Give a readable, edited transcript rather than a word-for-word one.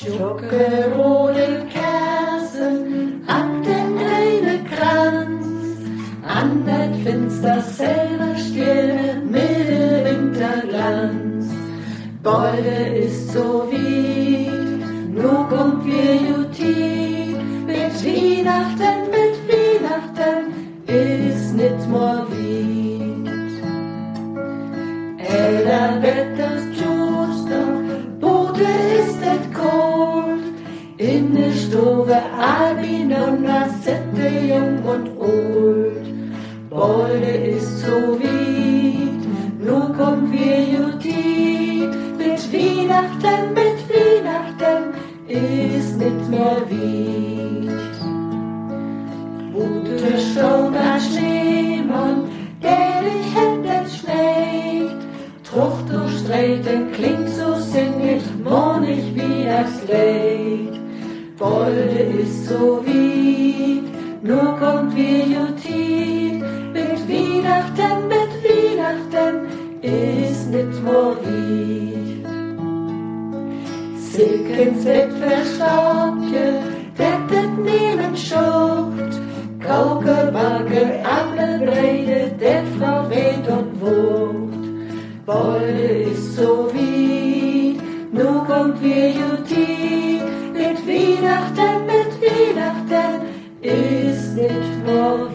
Tjukke, rote Käärsen, ab den grünen Kranz, an det finster selber Sterne, Middewinterglanz. Bolde ist so weit, nu kommt wir jutit, mit Weihnachten, ist nit more weit. Eller wetters Tjus noch, Boote ist et kalt, in de Stube Albin und sitte jung und old. Bolde ist so weit, nu kommt wir jutit, mit Weihnachten, ist nit mehr weit. Gute Sturm an Schneemann, der dich hättet schneit, Trucht und Streiten klingt so sinnlich, monig wie das Leid. Bolde ist so weit, nur kommt wir jutit, mit Weihnachten, ist nit more weit. Silkens wird verstaubje, dettet neben Schucht, Kauke, Backe, Apfel, Breide, det Frau weht und wucht. Bolde ist so weit, nu kommt wir jutit, mit Weihnachten, ist nit more